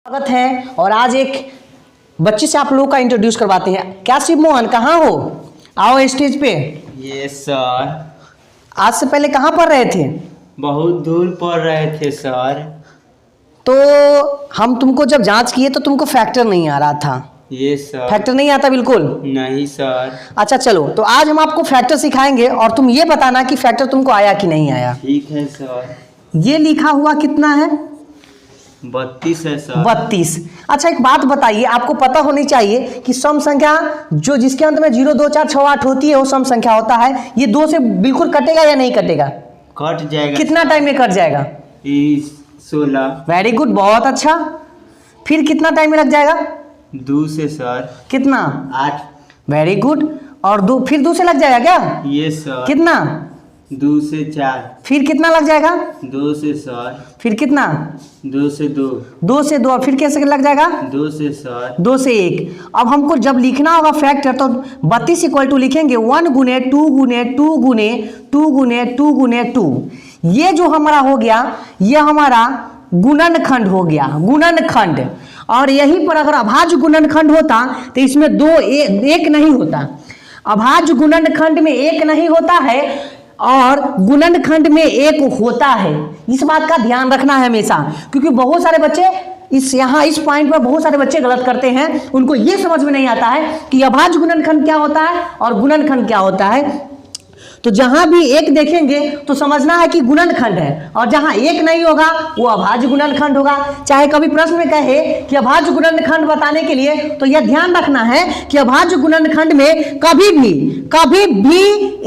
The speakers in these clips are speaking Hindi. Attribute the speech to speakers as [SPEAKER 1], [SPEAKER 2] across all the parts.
[SPEAKER 1] स्वागत है। और आज एक बच्चे से आप लोगों का इंट्रोड्यूस करवाते हैं। क्या शिव मोहन, कहाँ हो? आओ स्टेज पे।
[SPEAKER 2] Yes sir.
[SPEAKER 1] आज से पहले कहाँ पढ़ रहे थे?
[SPEAKER 2] बहुत दूर पढ़ रहे थे सर।
[SPEAKER 1] तो हम तुमको जब जांच किए तो तुमको फैक्टर नहीं आ रहा था।
[SPEAKER 2] Yes sir.
[SPEAKER 1] फैक्टर नहीं आता बिल्कुल?
[SPEAKER 2] नहीं सर।
[SPEAKER 1] अच्छा चलो, तो आज हम आपको फैक्टर सिखाएंगे और तुम ये बताना कि फैक्टर तुमको आया कि नहीं आया।
[SPEAKER 2] ठीक है सर।
[SPEAKER 1] ये लिखा हुआ कितना है?
[SPEAKER 2] 32 है सर।
[SPEAKER 1] 32। अच्छा एक बात बताइए, आपको पता होनी चाहिए कि सम संख्या जो जिसके अंत में 0 2 4 6 8 होती है वो सम संख्या होता है। ये 2 से बिल्कुल कटेगा या नहीं कटेगा?
[SPEAKER 2] कट जाएगा।
[SPEAKER 1] कितना टाइम में कट जाएगा?
[SPEAKER 2] 16।
[SPEAKER 1] वेरी गुड, बहुत अच्छा। फिर कितना टाइम में लग जाएगा?
[SPEAKER 2] 2 से सर।
[SPEAKER 1] कितना?
[SPEAKER 2] 8।
[SPEAKER 1] Very good. और 2 फिर 2 से लग जाएगा क्या?
[SPEAKER 2] Yes sir.
[SPEAKER 1] कितना?
[SPEAKER 2] 2 से 4।
[SPEAKER 1] फिर कितना लग जाएगा?
[SPEAKER 2] 2 से सर।
[SPEAKER 1] फिर कितना?
[SPEAKER 2] 2 से 2।
[SPEAKER 1] 2 से 2। फिर कैसे लग जाएगा?
[SPEAKER 2] 2 से सर।
[SPEAKER 1] 2 से 1। अब हमको जब लिखना होगा फैक्टर तो 32 इक्वल टू लिखेंगे 1 गुने 2 गुने 2 गुने 2 गुने 2 गुने 2। ये जो हमारा हो गया, ये हमारा गुणनखंड हो गया, गुणनखंड। और यहीं पर अगर अभाज्य गुणनखंड होता तो इसमें 1 नहीं होता। अभाज्य गुणनखंड में 1 नहीं होता है और गुणनखंड में 1 होता है। इस बात का ध्यान रखना है हमेशा, क्योंकि बहुत सारे बच्चे इस पॉइंट पर बहुत सारे बच्चे गलत करते हैं। उनको ये समझ में नहीं आता है कि अभाज्य गुणनखंड क्या होता है और गुणनखंड क्या होता है। तो जहां भी 1 देखेंगे तो समझना है कि गुणनखंड है, और जहां 1 नहीं होगा वो अभाज्य गुणनखंड होगा। चाहे कभी प्रश्न में कहे कि अभाज्य गुणनखंड बताने के लिए, तो यह ध्यान रखना है कि अभाज्य गुणनखंड में कभी भी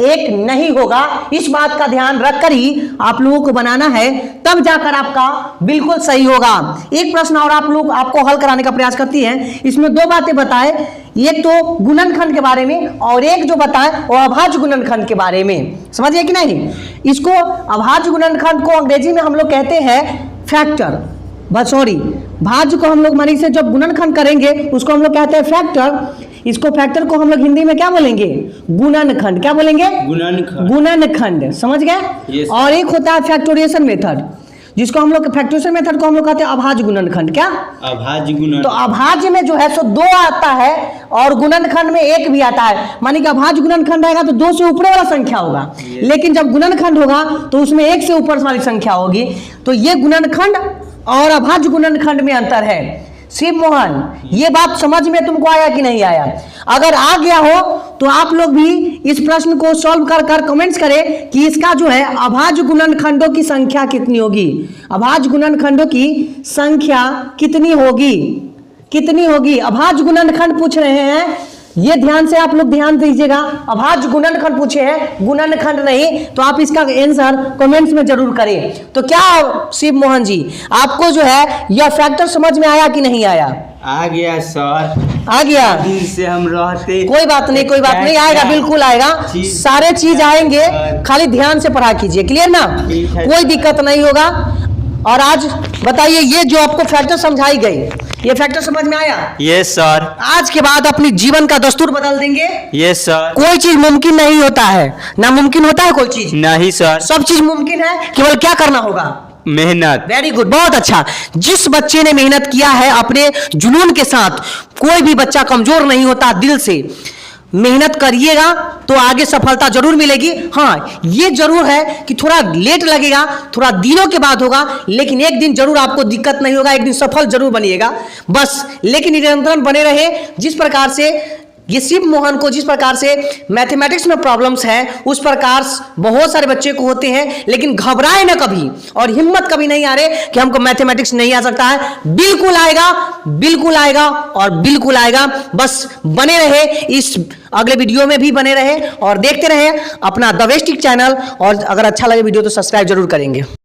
[SPEAKER 1] 1 नहीं होगा। इस बात का ध्यान रखकर ही आप लोगों को बनाना है, तब जाकर आपका बिल्कुल सही होगा। एक प्रश्न और आपको हल कराने का प्रयास करती है। इसमें 2 बातें बताए, एक तो गुणनखंड के बारे में और एक जो बताए वो अभाज्य गुणनखंड के बारे में। समझिए कि नहीं? इसको अभाज्य गुणनखंड को अंग्रेजी में हम लोग कहते हैं फैक्टर। सॉरी, भाज्य को हम लोग मानी से जब गुणनखंड करेंगे उसको हम लोग कहते हैं फैक्टर। इसको फैक्टर को हम लोग हिंदी में क्या बोलेंगे? गुणनखंड। क्या बोलेंगे? गुणनखंड। समझ गए?
[SPEAKER 2] yes.
[SPEAKER 1] और एक होता है फैक्टोरिएशन मेथड, जिसको हम लोग फैक्टोरिएशन मेथड को हम लोग कहते हैं अभाज्य गुणनखंड। क्या?
[SPEAKER 2] अभाज्य गुणनखंड।
[SPEAKER 1] तो अभाज्य में जो है सो 2 आता है और गुणनखंड में 1 भी आता है। मानी कि अभाज्य गुणनखंड आएगा तो 2 से ऊपर वाला संख्या होगा, लेकिन जब गुणनखंड होगा तो उसमें 1 से ऊपर वाली संख्या होगी। तो ये गुणनखंड और अभाज्य गुणनखंड में अंतर है। शिव मोहन, ये बात समझ में तुमको आया कि नहीं आया? अगर आ गया हो तो आप लोग भी इस प्रश्न को सॉल्व कर कमेंट्स करें कि इसका जो है अभाज्य गुणनखंडों की संख्या कितनी होगी। अभाज्य गुणनखंडों की संख्या कितनी होगी? अभाज्य गुणनखंड पूछ रहे हैं, ये ध्यान से आप लोग ध्यान दीजिएगा। अभाज्य गुणनखंड पूछे हैं, गुणनखंड नहीं। तो आप इसका आंसर कमेंट्स में जरूर करें। तो क्या शिव मोहन जी, आपको जो है यह फैक्टर समझ में आया कि नहीं आया?
[SPEAKER 2] आ गया सर।
[SPEAKER 1] आ गया?
[SPEAKER 2] दिन से हम रहते।
[SPEAKER 1] कोई बात नहीं, आएगा, बिल्कुल आएगा। सारे चीज आएंगे, खाली ध्यान से पढ़ा कीजिए। क्लियर ना? कोई दिक्कत नहीं होगा। और आज बताइए, ये जो आपको फैक्टर समझाई गई, ये फैक्टर समझ में आया?
[SPEAKER 2] Yes sir.
[SPEAKER 1] आज के बाद अपनी जीवन का दस्तूर बदल देंगे।
[SPEAKER 2] Yes sir.
[SPEAKER 1] कोई चीज मुमकिन नहीं होता है, नामुमकिन होता है कोई चीज?
[SPEAKER 2] नहीं सर।
[SPEAKER 1] सब चीज मुमकिन है, केवल क्या करना होगा?
[SPEAKER 2] मेहनत।
[SPEAKER 1] वेरी गुड, बहुत अच्छा। जिस बच्चे ने मेहनत किया है अपने जुनून के साथ, कोई भी बच्चा कमजोर नहीं होता। दिल से मेहनत करिएगा तो आगे सफलता जरूर मिलेगी। हाँ, ये जरूर है कि थोड़ा लेट लगेगा, थोड़ा दिनों के बाद होगा, लेकिन एक दिन जरूर आपको दिक्कत नहीं होगा, एक दिन सफल जरूर बनिएगा बस। लेकिन निरंतर बने रहे। जिस प्रकार से ये शिव मोहन को जिस प्रकार से मैथमेटिक्स में प्रॉब्लम्स है, उस प्रकार बहुत सारे बच्चे को होते हैं, लेकिन घबराए ना कभी और हिम्मत कभी नहीं आ रहे कि हमको मैथमेटिक्स नहीं आ सकता है। बिल्कुल आएगा, बिल्कुल आएगा और बिल्कुल आएगा। बस बने रहे, इस अगले वीडियो में भी बने रहे और देखते रहे अपना द वेस्टिक चैनल। और अगर अच्छा लगे वीडियो तो सब्सक्राइब जरूर करेंगे।